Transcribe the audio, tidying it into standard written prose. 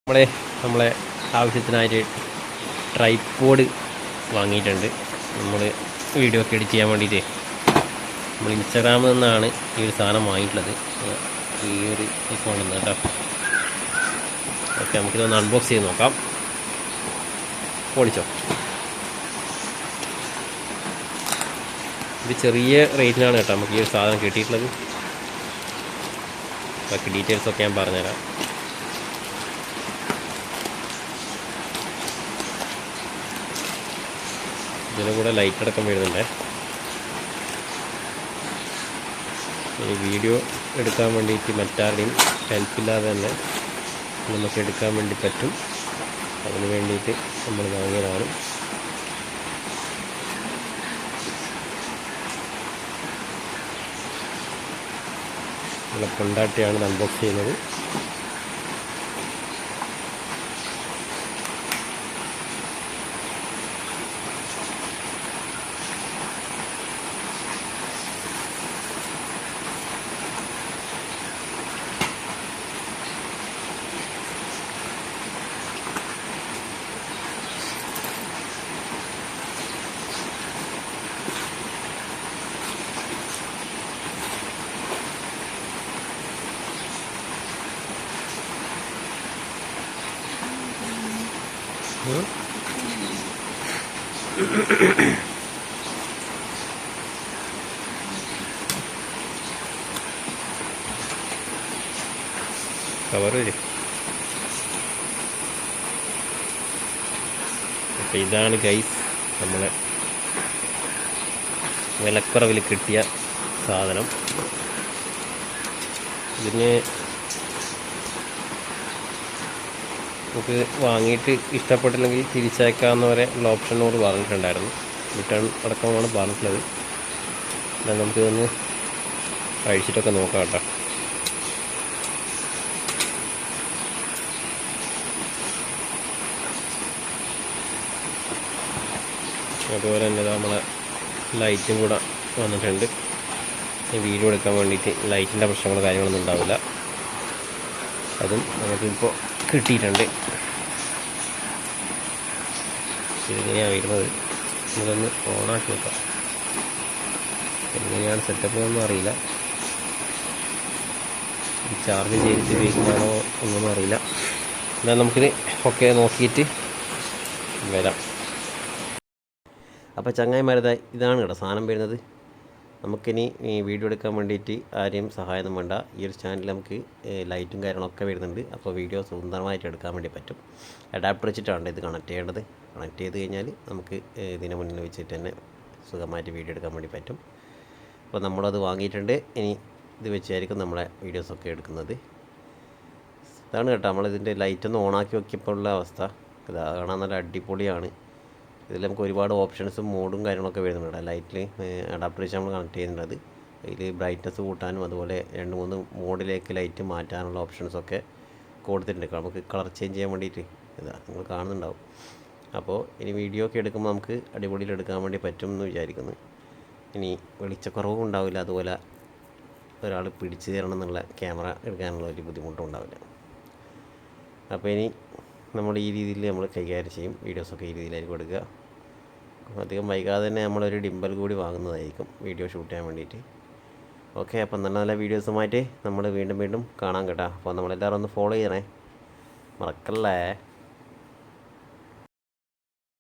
നമ്മളെ ആവശ്യത്തിനായിട്ട് ട്രൈപോഡ് വാങ്ങിയിട്ടുണ്ട്. നമ്മൾ വീഡിയോ ഒക്കെ എഡിറ്റ് ചെയ്യാൻ വേണ്ടിയിട്ട് നമ്മൾ ഇൻസ്റ്റാഗ്രാമിൽ നിന്നാണ് ഈ ഒരു സാധനം വാങ്ങിയിട്ടുള്ളത്. ഈ ഒരു ഫോണിൽ നിന്ന് കേട്ടോ. ഓക്കെ, നമുക്കിതൊന്ന് അൺബോക്സ് ചെയ്ത് നോക്കാം. പൊളിച്ചോ. ഇത് ചെറിയ റേറ്റിനാണ് കേട്ടോ നമുക്ക് ഈ ഒരു സാധനം കിട്ടിയിട്ടുള്ളത്. ബാക്കി ഡീറ്റെയിൽസൊക്കെ ഞാൻ പറഞ്ഞുതരാം. ഇതിൻ്റെ കൂടെ ലൈറ്റ് അടക്കം വരുന്നുണ്ട്. ഈ വീഡിയോ എടുക്കാൻ വേണ്ടിയിട്ട് മറ്റാരുടെയും ഹെൽപ്പില്ലാതെ തന്നെ നമുക്ക് എടുക്കാൻ വേണ്ടി പറ്റും. അതിന് വേണ്ടിയിട്ട് നമ്മൾ വാങ്ങിയതാണ്. നമ്മളെ കൊണ്ടാട്ടിയാണ് ഇത് അൺബോക്സ് ചെയ്യുന്നത്. കവർ വരും. അപ്പം ഇതാണ് ഗൈസ് നമ്മളെ വിലക്കുറവിൽ കിട്ടിയ സാധനം. ഇതിന് നമുക്ക് വാങ്ങിയിട്ട് ഇഷ്ടപ്പെട്ടില്ലെങ്കിൽ തിരിച്ചയക്കാവുന്ന വരെ ഉള്ള ഓപ്ഷനോട് പറഞ്ഞിട്ടുണ്ടായിരുന്നു. റിട്ടേൺ അടക്കമാണ് പറഞ്ഞിട്ടുള്ളത്. എന്നാൽ നമുക്കിതൊന്ന് കഴിച്ചിട്ടൊക്കെ നോക്കാം കേട്ടോ. അതുപോലെ തന്നെ നമ്മളെ ലൈറ്റും കൂടെ വന്നിട്ടുണ്ട്. വീഡിയോ എടുക്കാൻ വേണ്ടിയിട്ട് ലൈറ്റിൻ്റെ പ്രശ്നങ്ങളോ കാര്യങ്ങളൊന്നും ഉണ്ടാവില്ല. അതും നമുക്കിപ്പോൾ കിട്ടിയിട്ടുണ്ട്. ഇതെങ്ങനെയാണ് വരുന്നത് നമുക്കൊന്ന് ഓണാക്കി നോക്കാം. എങ്ങനെയാണ് സെറ്റപ്പ് എന്നൊന്നും അറിയില്ല. ചാർജ് ചെയ്തിട്ട് ഉപയോഗിക്കുന്നതാണോ ഒന്നും അറിയില്ല. എന്നാൽ നമുക്കിത് ഒക്കെ നോക്കിയിട്ട് വരാം. അപ്പോൾ ചങ്ങായിമാരേ, ഇതാണ് കേട്ടോ സാധനം വരുന്നത്. നമുക്കിനി വീഡിയോ എടുക്കാൻ വേണ്ടിയിട്ട് ആരെയും സഹായമൊന്നും വേണ്ട. ഈ ഒരു ചാനലിൽ നമുക്ക് ലൈറ്റും കാര്യങ്ങളൊക്കെ വരുന്നുണ്ട്. അപ്പോൾ വീഡിയോ സ്വന്തമായിട്ട് എടുക്കാൻ വേണ്ടി പറ്റും. അഡാപ്റ്റർ വെച്ചിട്ടാണ് ഇത് കണക്ട് ചെയ്യേണ്ടത്. കണക്ട് ചെയ്ത് കഴിഞ്ഞാൽ നമുക്ക് ഇതിന് മുന്നിൽ വെച്ചിട്ട് തന്നെ സുഖമായിട്ട് വീഡിയോ എടുക്കാൻ വേണ്ടി പറ്റും. അപ്പോൾ നമ്മളത് വാങ്ങിയിട്ടുണ്ട്. ഇനി ഇത് വെച്ചായിരിക്കും നമ്മളെ വീഡിയോസൊക്കെ എടുക്കുന്നത്. ഇതാണ് കേട്ടോ നമ്മളിതിൻ്റെ ലൈറ്റൊന്ന് ഓണാക്കി നോക്കിയപ്പോൾ ഉള്ള അവസ്ഥ. ഇത് കാണാൻ നല്ല അടിപൊളിയാണ്. ഇതിൽ നമുക്ക് ഒരുപാട് ഓപ്ഷൻസും മോഡും കാര്യങ്ങളൊക്കെ വരുന്നുണ്ട്. ലൈറ്റിൽ അഡാപ്റ്റർ വെച്ച് നമ്മൾ കണക്ട് ചെയ്യുന്നുണ്ട്. ഇതിൽ ബ്രൈറ്റ്നസ് കൂട്ടാനും അതുപോലെ 2-3 മോഡിലേക്ക് ലൈറ്റ് മാറ്റാനുള്ള ഓപ്ഷൻസൊക്കെ കൊടുത്തിട്ടുണ്ട്. നമുക്ക് കളർ ചേഞ്ച് ചെയ്യാൻ വേണ്ടിയിട്ട് ഇതാ നിങ്ങൾ കാണുന്നുണ്ടാവും. അപ്പോൾ ഇനി വീഡിയോ ഒക്കെ എടുക്കുമ്പോൾ നമുക്ക് അടിപൊളിയിൽ എടുക്കാൻ വേണ്ടി പറ്റും എന്ന് വിചാരിക്കുന്നു. ഇനി വെളിച്ചക്കുറവും ഉണ്ടാവില്ല. അതുപോലെ ഒരാൾ പിടിച്ചു തരണം എന്നുള്ള ക്യാമറ എടുക്കാനുള്ള ഒരു ബുദ്ധിമുട്ടും ഉണ്ടാവില്ല. അപ്പോൾ ഇനി നമ്മൾ ഈ രീതിയിൽ നമ്മൾ കൈകാര്യം ചെയ്യും. വീഡിയോസൊക്കെ ഈ രീതിയിലായിരിക്കും എടുക്കുക. അധികം വൈകാതെ തന്നെ നമ്മളൊരു ഡിംബൽ കൂടി വാങ്ങുന്നതായിരിക്കും വീഡിയോ ഷൂട്ട് ചെയ്യാൻ വേണ്ടിയിട്ട്. ഓക്കെ, അപ്പം നല്ല നല്ല വീഡിയോസുമായിട്ട് നമ്മൾ വീണ്ടും കാണാം കേട്ടോ. അപ്പോൾ നമ്മളെല്ലാവരും ഒന്ന് ഫോളോ ചെയ്യണേ, മറക്കല്ലേ.